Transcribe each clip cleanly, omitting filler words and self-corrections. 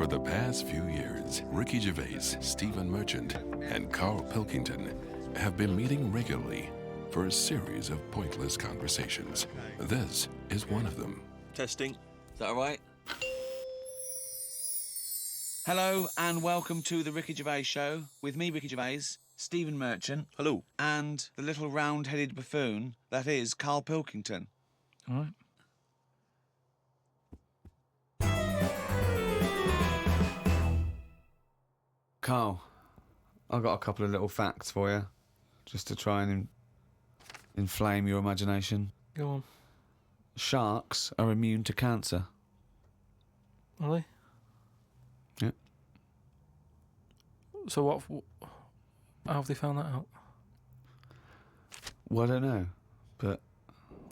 For the past few years, Ricky Gervais, Stephen Merchant, and Carl Pilkington have been meeting regularly for a series of pointless conversations. This is one of them. Testing. Is that all right? Hello and welcome to the Ricky Gervais Show with me, Ricky Gervais, Stephen Merchant. Hello. And the little round-headed buffoon that is Carl Pilkington. All right. Carl, I've got a couple of little facts for you, just to try and inflame your imagination. Go on. Sharks are immune to cancer. Are they? Yeah. So how have they found that out? Well, I don't know, but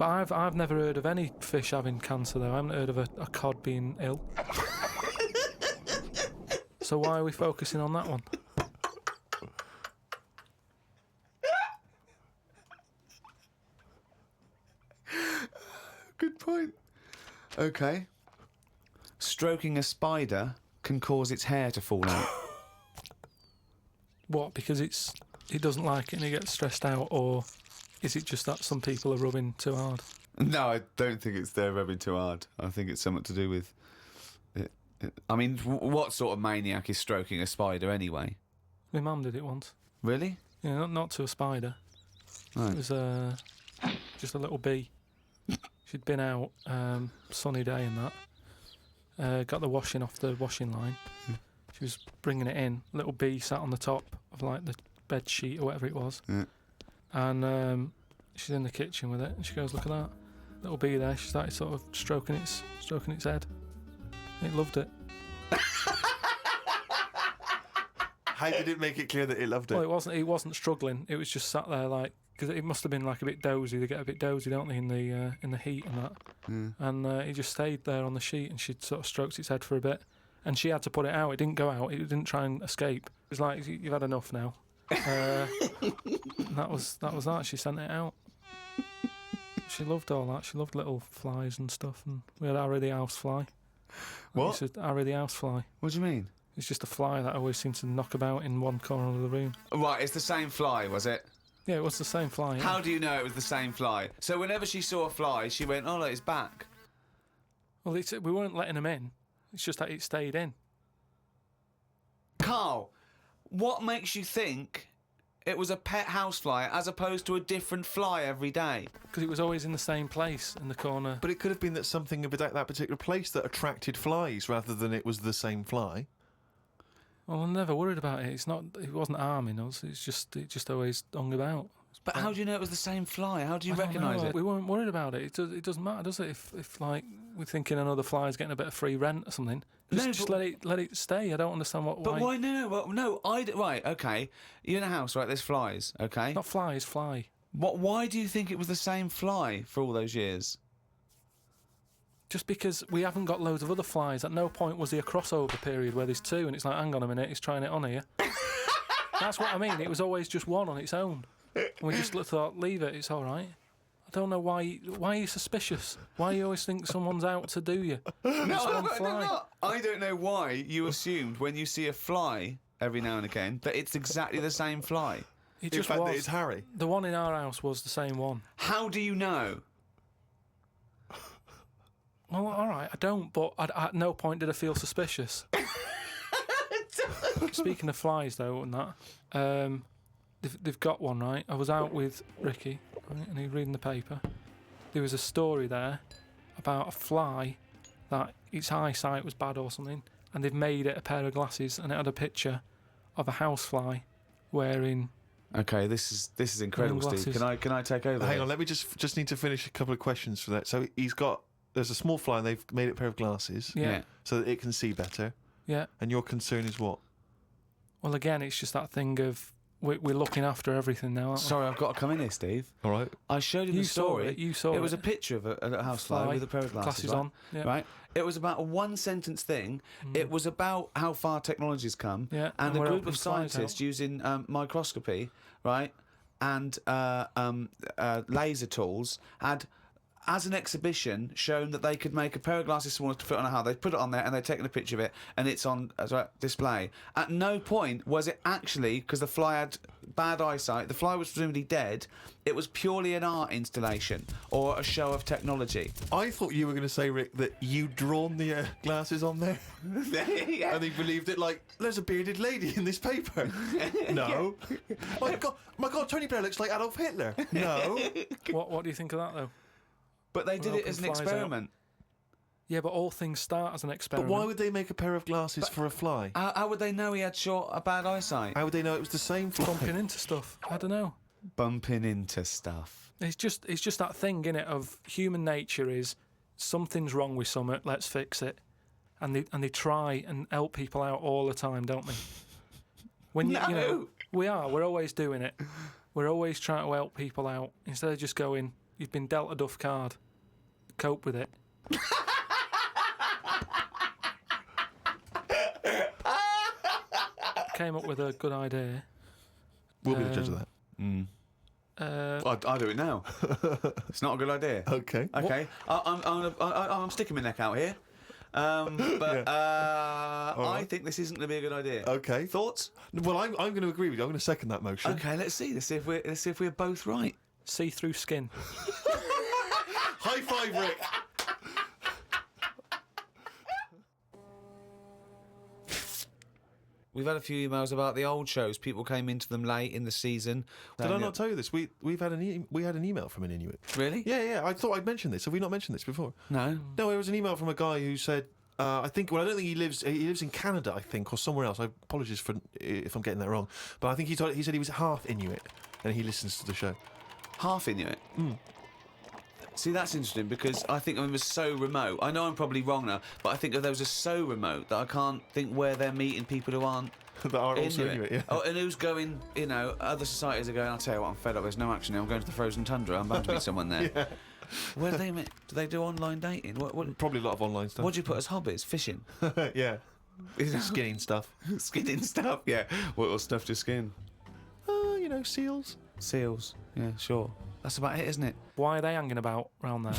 I've never heard of any fish having cancer though. I haven't heard of a cod being ill. So why are we focusing on that one? good point. Okay. Stroking a spider can cause its hair to fall out. What? Because it doesn't like it and it gets stressed out, or is it just that some people are rubbing too hard? No, I don't think it's they're rubbing too hard. I think it's something to do with it. I mean, what sort of maniac is stroking a spider anyway? My mum did it once. Really? Yeah, not to a spider. Right. It was just a little bee. She'd been out, sunny day and that. Got the washing off the washing line. She was bringing it in. Little bee sat on the top of like the bed sheet or whatever it was. Yeah. And she's in the kitchen with it, and she goes, "Look at that little bee there." She started sort of stroking its head. It loved it. How did it make it clear that it loved it? Well, it wasn't struggling. It was just sat there like, because it must have been like a bit dozy. They get a bit dozy, don't they, in the heat and that. Yeah. And he just stayed there on the sheet, and she sort of stroked its head for a bit, and she had to put it out. It didn't go out. It didn't try and escape. It was like, "You've had enough now." That was that. She sent it out. She loved all that. She loved little flies and stuff. And we had Harry the housefly. What? Harry the housefly. What do you mean? It's just a fly that always seems to knock about in one corner of the room. Right, it's the same fly, was it? Yeah, it was the same fly. Yeah. How do you know it was the same fly? So whenever she saw a fly, she went, "Oh, look, it's back." Well, we weren't letting him in. It's just that it stayed in. Carl, what makes you think it was a pet housefly as opposed to a different fly every day? Because it was always in the same place in the corner. But it could have been that something about that particular place that attracted flies rather than it was the same fly. Well, I'm never worried about it. It wasn't harming us. It just always hung about. But how do you know it was the same fly? How do you recognise it? We weren't worried about it. It doesn't matter, does it? If like we're thinking another fly's getting a bit of free rent or something, just let it stay. I don't understand why. But why? No. Right, okay. You're in a house, right? There's flies, okay? Not flies, fly. Why do you think it was the same fly for all those years? Just because we haven't got loads of other flies. At no point was there a crossover period where there's two, and it's like, hang on a minute, he's trying it on here. That's what I mean. It was always just one on its own. And we just thought, leave it, it's all right. I don't know why are you suspicious? Why you always think someone's out to do you? No, I don't know why you assumed when you see a fly every now and again that it's exactly the same fly. It In just fact, was. that it's Harry. The one in our house was the same one. How do you know? Well, all right, I don't, but at no point did I feel suspicious. Speaking of flies, though, and that, they've got one, right? I was out with Ricky, right, and he was reading the paper. There was a story there about a fly that its eyesight was bad or something, and they've made it a pair of glasses, and it had a picture of a housefly wearing. Okay, this is incredible, Steve. Can I take over? Hang on, let me just need to finish a couple of questions for that. So there's a small fly and they've made it a pair of glasses Yeah. so that it can see better. Yeah. And your concern is what? Well, again, it's just that thing of we're looking after everything now, aren't we? Sorry, I've got to come in here, Steve. All right. I showed you the story. You saw it. It was a picture of a housefly with a pair of glasses on. Yeah. Right. It was about a one-sentence thing. It was about how far technology's come. Yeah, And a we're group helping of flies scientists out. using microscopy, right, and laser tools had as an exhibition, shown that they could make a pair of glasses smaller to fit on a hat. They'd put it on there and they'd taken a picture of it and it's on display. At no point was it actually, because the fly had bad eyesight, the fly was presumably dead, it was purely an art installation or a show of technology. I thought you were going to say, Rick, that you'd drawn the glasses on there. Yeah. And he believed it like, there's a bearded lady in this paper. No. My God, Tony Blair looks like Adolf Hitler. No. What do you think of that, though? But they did it as an Open flies experiment. Yeah, but all things start as an But experiment. why would they make a pair of glasses for a fly? How would they know he had bad eyesight? How would they know it was the same fly? Bumping into stuff? I don't know. Bumping into stuff. It's just that thing, innit, of human nature is something's wrong with something, let's fix it. And they try and help people out all the time, don't they? When you know, we're always doing it. We're always trying to help people out instead of just going, you've been dealt a duff card, cope with it. Came up with a good idea. We'll be the judge of that. I'll do it now. It's not a good idea. Okay. Okay. I'm sticking my neck out here. I think this isn't going to be a good idea. Okay. Thoughts? Well, I'm going to agree with you. I'm going to second that motion. Okay, let's see. Let's see if we're both right. See-through skin. High five, Rick. We've had a few emails about the old shows. People came into them late in the season. Did I not tell you this? We had an email from an Inuit. Really? Yeah. I thought I'd mentioned this. Have we not mentioned this before? No. No, it was an email from a guy who said, I don't think he lives in Canada, I think, or somewhere else. I apologise if I'm getting that wrong. But I think he said he was half Inuit and he listens to the show. Half Inuit? See, that's interesting because I think it was so remote. I know I'm probably wrong now, but I think of those as so remote that I can't think where they're meeting people who aren't that are also Inuit, yeah. Oh, and who's going, other societies are going, I'll tell you what, I'm fed up, there's no action here, I'm going to the frozen tundra, I'm bound to meet someone there. Yeah. Where do they meet? Do they do online dating? What, Probably a lot of online stuff. what do you put as hobbies? Fishing? Yeah. Skinning stuff. Skinning stuff, yeah. What stuff to skin? Seals. Seals, yeah, sure. That's about it, isn't it? Why are they hanging about round there?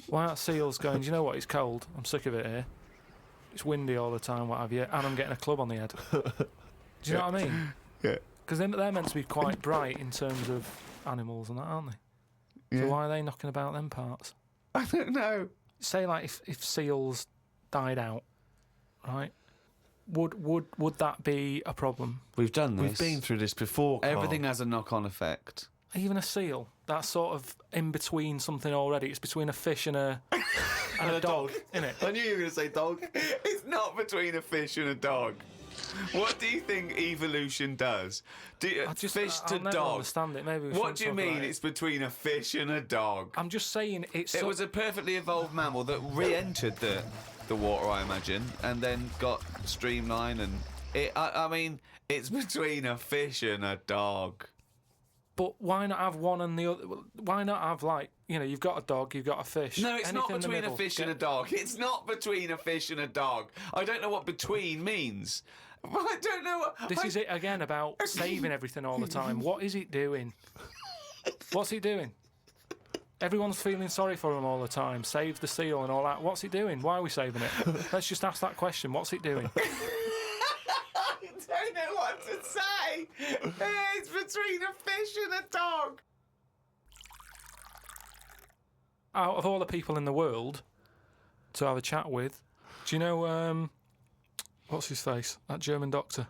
Why aren't seals going, do you know what, it's cold, I'm sick of it here. It's windy all the time, what have you, and I'm getting a club on the head. Do you know what I mean? Yeah. Because they're meant to be quite bright in terms of animals and that, aren't they? Yeah. So why are they knocking about them parts? I don't know. Say, like, if seals died out, right? Would that be a problem? We've done this. We've been through this before, Carl. Everything has a knock-on effect. Even a seal, that's sort of in between something already. It's between a fish and a dog, isn't it? I knew you were going to say dog. It's not between a fish and a dog. What do you think evolution does? Fish to I'll never dog. understand it. Maybe we What shouldn't do you talk mean about it. it's between a fish and a dog? I'm just saying it's. It was a perfectly evolved mammal that re-entered the water, I imagine, and then got streamlined. And I mean, it's between a fish and a dog. But why not have one and the other? Why not have, like, you've got a dog, you've got a fish. No, it's anything not in the between a middle. fish and a dog. It's not between a fish and a dog. I don't know what between means. I don't know what... This is it again about saving everything all the time. What is it doing? What's it doing? Everyone's feeling sorry for him all the time. Save the seal and all that. What's it doing? Why are we saving it? Let's just ask that question. What's it doing? I don't know what to say. It's between a fish and a dog. Out of all the people in the world to have a chat with, do you know, what's his face? That German doctor.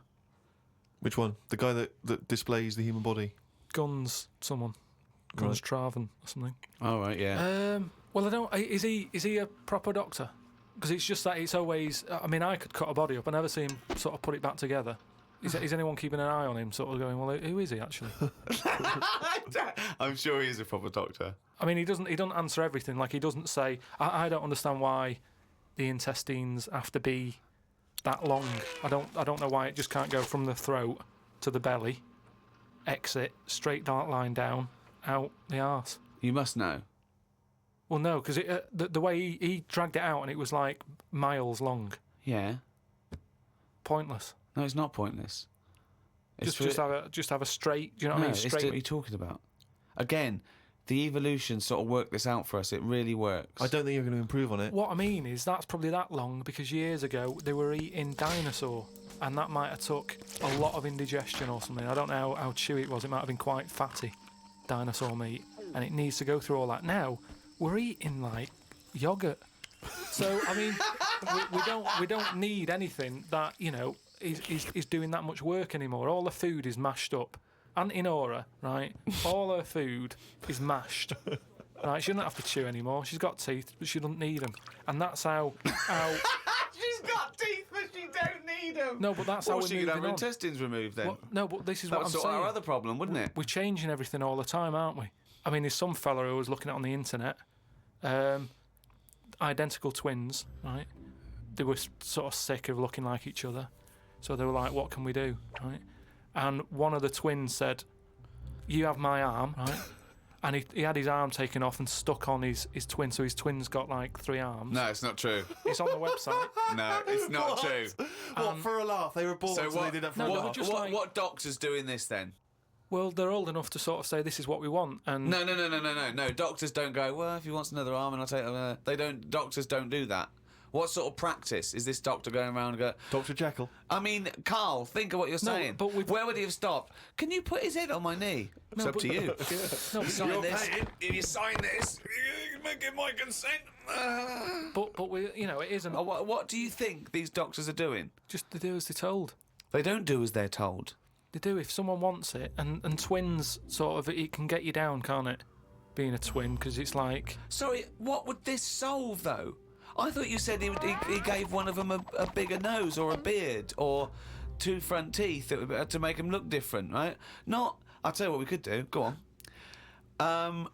Which one? The guy that displays the human body? Guns Traven or something. All right, yeah. Well, I don't. Is he a proper doctor? Because it's just that it's always. I mean, I could cut a body up. I never see him sort of put it back together. Is anyone keeping an eye on him? Sort of going, well, who is he actually? I'm sure he is a proper doctor. I mean, he doesn't answer everything. Like, he doesn't say. I don't understand why the intestines have to be that long. I don't know why it just can't go from the throat to the belly, exit straight dark line down, out the arse. You must know. Well, no, because the way he dragged it out and it was like miles long. Yeah. Pointless. No, it's not pointless. Just have a straight. Do you know what I mean? It's Straight. what you're talking about. Again, The evolution sort of worked this out for us. It really works. I don't think you're going to improve on it. What I mean is that's probably that long because years ago they were eating dinosaur, and that might have took a lot of indigestion or something. I don't know how chewy it was. It might have been quite fatty, dinosaur meat, and it needs to go through all that. Now we're eating like yogurt. So I mean, we don't need anything that is doing that much work anymore. All the food is mashed up. Auntie Nora, right? All her food is mashed. Right? She doesn't have to chew anymore. She's got teeth, but she doesn't need them. And that's how. She's got teeth, but she don't need them. No, but that's how we're she moving could have her on. intestines removed then. Well, no, but this is That what would I'm sort saying. our other problem, wouldn't it? We're changing everything all the time, aren't we? I mean, there's some fella who was looking at on the internet, identical twins, right? They were sort of sick of looking like each other, so they were like, "What can we do?" Right? And one of the twins said, "You have my arm," right? And he had his arm taken off and stuck on his twin, so his twin's got like 3 arms. No, it's not true. It's on the website. No, it's not true. What, for a laugh? They were born, so they did that for a no, laugh. just like- What doctor's doing this then? Well, they're old enough to sort of say this is what we want, and No. Doctors don't go, well, if he wants another arm, and I'll take it. They don't. Doctors don't do that. What sort of practice is this doctor going around and go? Dr. Jekyll. I mean, Carl, think of what you're saying. but we've- where would he have stopped? Can you put his head on my knee? It's up to you. No, but Sign this. If you sign this, you give my consent. but we, it isn't. What do you think these doctors are doing? Just to do as they're told. They don't do as they're told. They do if someone wants it, and twins sort of it can get you down, can't it? Being a twin, because it's like Sorry, what would this solve though? I thought you said he gave one of them a bigger nose or a beard or 2 front teeth to make him look different, right? Not. I'll tell you what we could do. Go on.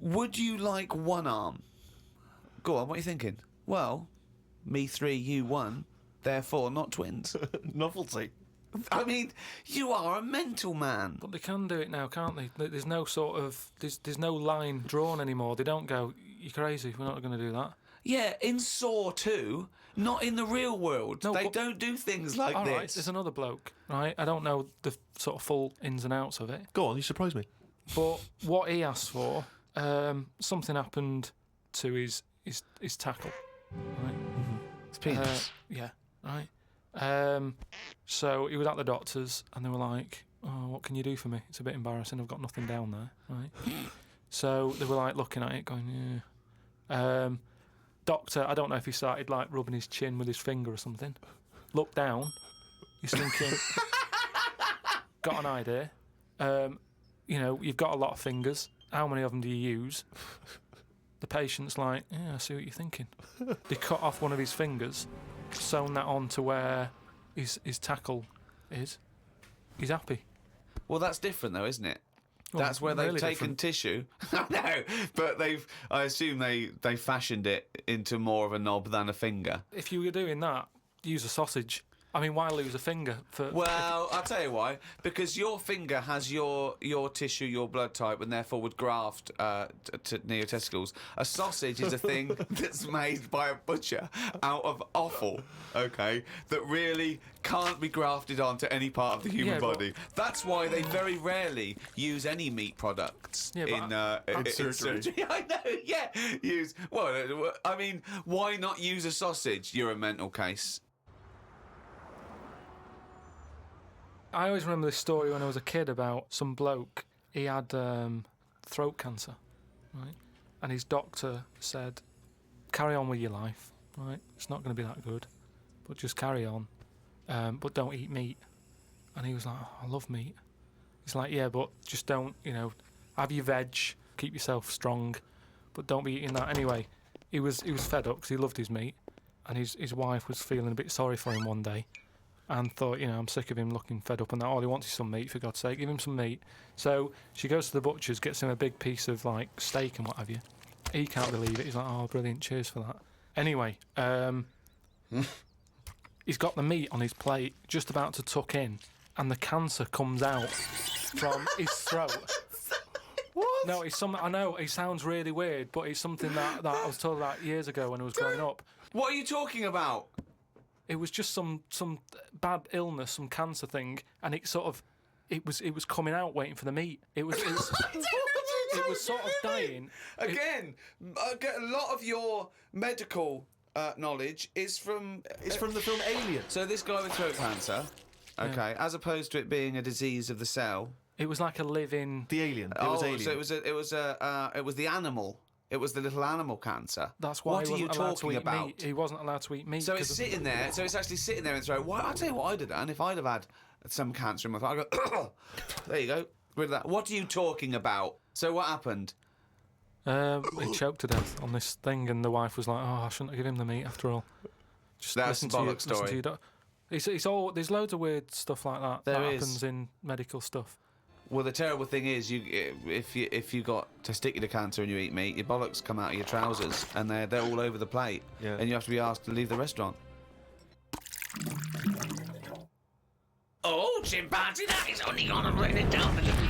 Would you like 1 arm? Go on. What are you thinking? Well, me 3, you 1. Therefore, not twins. Novelty. I mean, you are a mental man. But they can do it now, can't they? There's no sort of there's no line drawn anymore. They don't go, "You're crazy. We're not going to do that." Yeah, in Saw 2, not in the real world. No, they but- don't do things like All this. right, there's another bloke, right? I don't know the sort of full ins and outs of it, Go on, you surprise me. but what he asked for, something happened to his tackle, right? It's penis. Yeah, right. So he was at the doctor's, and they were like, "Oh, what can you do for me? It's a bit embarrassing. I've got nothing down there." Right. So they were like looking at it, going, "Yeah." Doctor, I don't know if he started like rubbing his chin with his finger or something. Looked down. He's thinking, got an idea. You've got a lot of fingers. How many of them do you use? The patient's like, "Yeah, I see what you're thinking." They cut off one of his fingers, sewn that on to where his tackle is. He's happy. Well, that's different though, isn't it? Well, That's where they've really taken different. tissue. I know, but I assume they fashioned it into more of a knob than a finger. If you were doing that, use a sausage. I mean, why lose a finger for? Well, I'll tell you why. Because your finger has your tissue, your blood type, and therefore would graft near your testicles. A sausage is a thing that's made by a butcher out of offal, okay, that really can't be grafted onto any part of the human Yeah, but- body. That's why they very rarely use any meat products Yeah, but in surgery. I know, yeah. Well, I mean, why not use a sausage? You're a mental case. I always remember this story when I was a kid about some bloke. He had throat cancer, right? And his doctor said, "Carry on with your life, right? It's not going to be that good, but just carry on. But don't eat meat." And he was like, "Oh, I love meat." He's like, "Yeah, but just don't, have your veg, keep yourself strong, but don't be eating that." Anyway, he was fed up because he loved his meat, and his wife was feeling a bit sorry for him one day. And thought, I'm sick of him looking fed up and that. All he wants is some meat, for God's sake. Give him some meat. So she goes to the butcher's, gets him a big piece of, steak and what have you. He can't believe it. He's like, "Oh, brilliant, cheers for that." Anyway, he's got the meat on his plate, just about to tuck in, and the cancer comes out from his throat. What? No, it's something, I know, it sounds really weird, but it's something that I was told about years ago when I was growing up. What are you talking about? It was just some bad illness, some cancer thing, and it was coming out waiting for the meat. It was I don't know what you're it was sort of dying. Again, I get a lot of your medical knowledge is from... It's from the film Alien. So this guy with throat cancer, okay, as opposed to it being a disease of the cell... It was like a living. The Alien. It was Alien. So it was the animal. It was the little animal cancer. That's why what he are you wasn't allowed to talking eat about? meat. He wasn't allowed to eat meat. So it's sitting there. So it's actually sitting there and throwing. Well, I'll tell you what I'd have done if I'd have had some cancer in my throat. I go, there you go, rid of that. What are you talking about? So what happened? He choked to death on this thing, and the wife was like, "Oh, I shouldn't have given him the meat after all." Just That's the bollock story. It's all. There's loads of weird stuff like that There that is. happens in medical stuff. Well, the terrible thing is, if you got testicular cancer and you eat meat, your bollocks come out of your trousers and they're all over the plate, Yeah. and you have to be asked to leave the restaurant. Oh, chimpanzee, that is only gonna bring it down a little.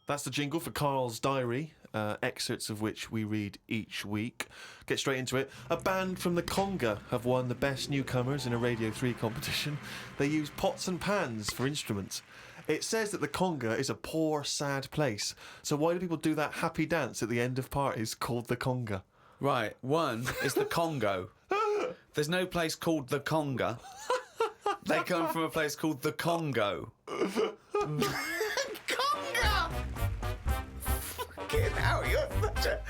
That's the jingle for Carl's Diary, excerpts of which we read each week. Get straight into it. A band from the Conga have won the Best Newcomers in a Radio 3 competition. They use pots and pans for instruments. It says that the Conga is a poor, sad place. So why do people do that happy dance at the end of parties called the Conga? Right, one is the Congo. There's no place called the Conga. They come from a place called the Congo. Conga! Fucking hell, you're such a...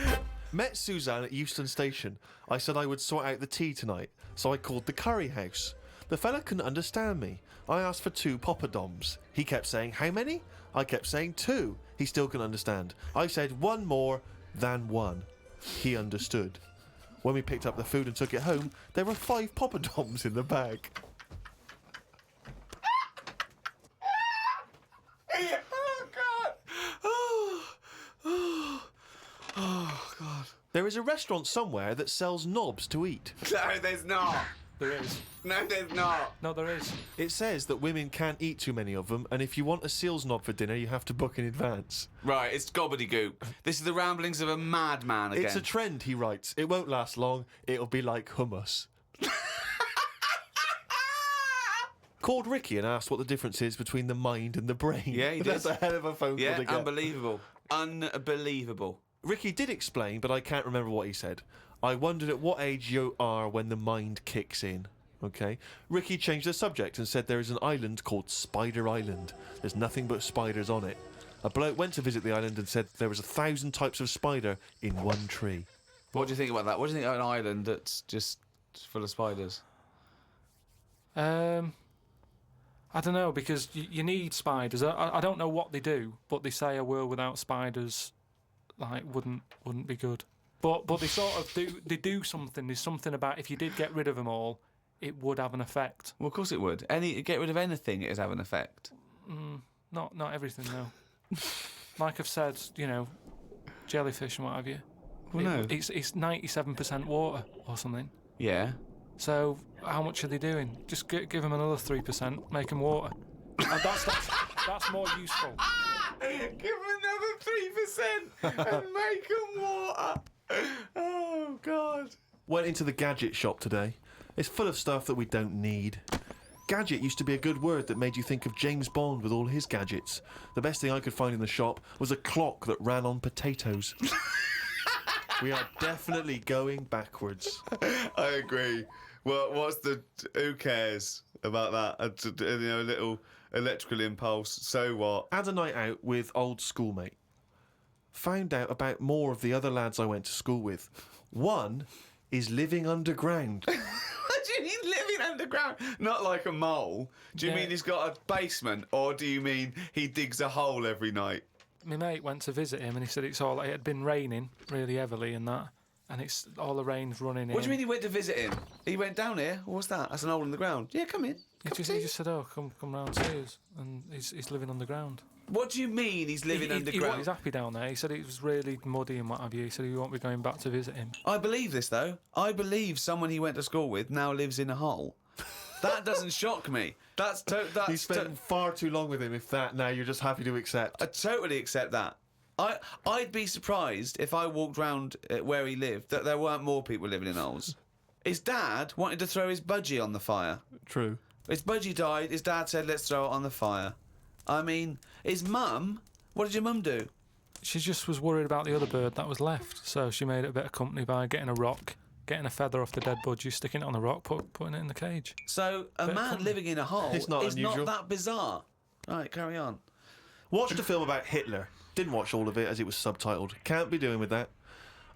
Met Suzanne at Euston Station. I said I would sort out the tea tonight, so I called the curry house. The fella couldn't understand me. I asked for 2 poppadoms. He kept saying, how many? I kept saying 2. He still couldn't understand. I said 1 more than 1. He understood. When we picked up the food and took it home, there were 5 poppadoms in the bag. Oh, God! Oh, God. There is a restaurant somewhere that sells knobs to eat. No, there's not. There is. No, there's not. No, there is. It says that women can't eat too many of them, and if you want a seal's knob for dinner, you have to book in advance. Right, it's gobbledygook. This is the ramblings of a madman again. It's a trend, he writes. It won't last long. It'll be like hummus. Called Ricky and asked what the difference is between the mind and the brain. Yeah, he That's did. a hell of a phone call Yeah, to get. unbelievable. Unbelievable. Ricky did explain, but I can't remember what he said. I wondered at what age you are when the mind kicks in. Okay. Ricky changed the subject and said there is an island called Spider Island. There's nothing but spiders on it. A bloke went to visit the island and said there was 1,000 types of spider in one tree. What do you think about that? What do you think of an island that's just full of spiders? I don't know, because you need spiders. I don't know what they do, but they say a world without spiders like wouldn't be good. But they sort of do something. There's something about if you did get rid of them all, it would have an effect. Well, of course it would. Get rid of anything, it'd have an effect. Not everything though. Like I've said, jellyfish and what have you. Well, no. It's 97% water or something. Yeah. So how much are they doing? Just give them another 3%, make them water. And that's more useful. Give them another 3% and make them water. Oh, God. Went into the gadget shop today. It's full of stuff that we don't need. Gadget used to be a good word that made you think of James Bond with all his gadgets. The best thing I could find in the shop was a clock that ran on potatoes. We are definitely going backwards. I agree. Well, who cares about that? A little electrical impulse, so what? Had a night out with old schoolmate. Found out about more of the other lads I went to school with. One is living underground. What do you mean living underground? Not like a mole. Do you Yeah. mean he's got a basement, or do you mean he digs a hole every night? My mate went to visit him and he said it had been raining really heavily and that, and it's all the rain's running in. What do you mean he went to visit him? He went down here. What's that? That's an hole in the ground. Yeah, come in. He just said, "Oh, come round see us," and he's living underground. What do you mean he's living He's underground? happy down there. He said it was really muddy and what have you. He said he won't be going back to visit him. I believe this, though. I believe someone he went to school with now lives in a hole. That doesn't shock me. You spent far too long with him, if that now you're just happy to accept. I totally accept that. I'd be surprised if I walked round where he lived that there weren't more people living in holes. His dad wanted to throw his budgie on the fire. True. His budgie died. His dad said, "Let's throw it on the fire." I mean, his mum What did your mum do? She just was worried about the other bird that was left, so she made it a bit of company by getting a rock, getting a feather off the dead budgie, sticking it on the rock, putting it in the cage. So a man living in a hole It's not is unusual. not that bizarre. Right, carry on. Watched a film about Hitler. Didn't watch all of it as it was subtitled. Can't be doing with that.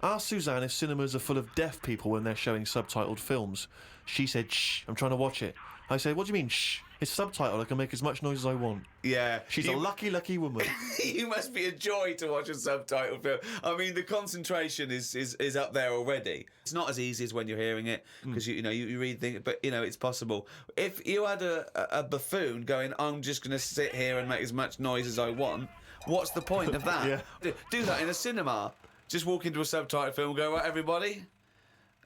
Asked Suzanne if cinemas are full of deaf people when they're showing subtitled films. She said, shh, I'm trying to watch it. I said, what do you mean, shh? It's subtitled, I can make as much noise as I want. Yeah. She's a lucky, lucky woman. You must be a joy to watch a subtitled film. I mean, the concentration is up there already. It's not as easy as when you're hearing it, because you read things, but it's possible. If you had a buffoon going, I'm just going to sit here and make as much noise as I want, what's the point of that? Yeah. Do that in a cinema. Just walk into a subtitled film and go, right, everybody,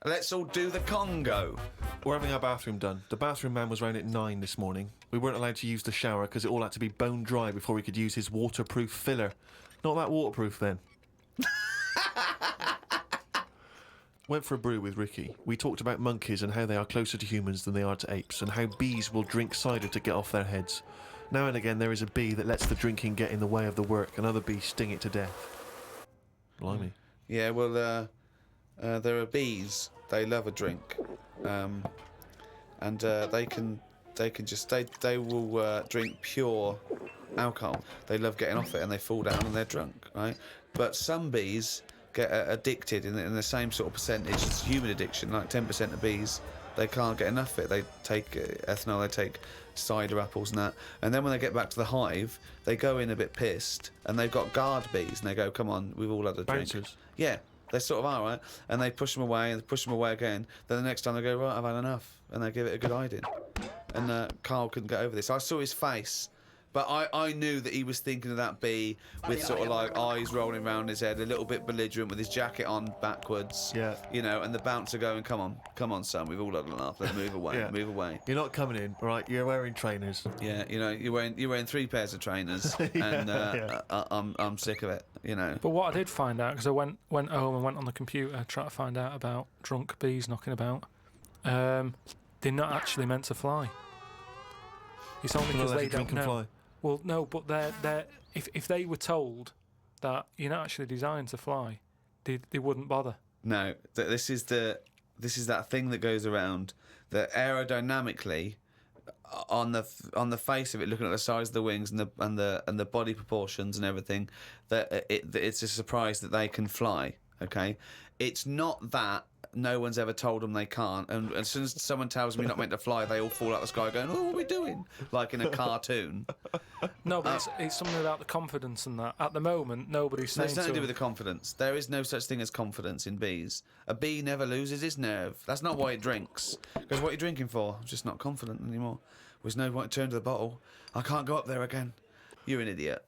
let's all do the Congo. We're having our bathroom done. The bathroom man was round at 9 this morning. We weren't allowed to use the shower because it all had to be bone dry before we could use his waterproof filler. Not that waterproof then. Went for a brew with Ricky. We talked about monkeys and how they are closer to humans than they are to apes, and how bees will drink cider to get off their heads. Now and again there is a bee that lets the drinking get in the way of the work, and other bees sting it to death. Blimey. Yeah, well, there are bees. They love a drink, and they will drink pure alcohol. They love getting off it, and they fall down and they're drunk, right? But some bees get addicted in the same sort of percentage as human addiction. Like 10% of bees, they can't get enough of it. They take ethanol, they take cider apples and that, and then when they get back to the hive, they go in a bit pissed, and they've got guard bees, and they go, "Come on, we've all had a drink." Bouncers. Yeah. They sort of are, right? And they push them away, and they push them away again. Then the next time they go, right, I've had enough. And they give it a good hiding. And Carl couldn't get over this. I saw his face, but I knew that he was thinking of that bee with sort of like eyes rolling around his head, a little bit belligerent with his jacket on backwards. Yeah. And the bouncer going, come on, son, we've all had enough. Let's move away, Yeah. move away. You're not coming in, right? You're wearing trainers. Yeah, you're wearing 3 pairs of trainers, and I'm sick of it. But what I did find out, because I went home and went on the computer trying to find out about drunk bees knocking about, they're not actually meant to fly. It's only because they don't know. Fly. Well, no, but they're if they were told that you're not actually designed to fly, they wouldn't bother. No, this is that thing that goes around that aerodynamically, on the face of it, looking at the size of the wings and the body proportions and everything, that it's a surprise that they can fly. Okay, it's not that. No one's ever told them they can't, and as soon as someone tells me not meant to fly, they all fall out of the sky going, "Oh, what are we doing?" Like in a cartoon. No, but it's something about the confidence and that. At the moment, nobody's saying It's nothing to do with the confidence. There is no such thing as confidence in bees. A bee never loses his nerve. That's not why it drinks. Because what are you drinking for? I'm just not confident anymore. There's no point to turn to the bottle. I can't go up there again. You're an idiot.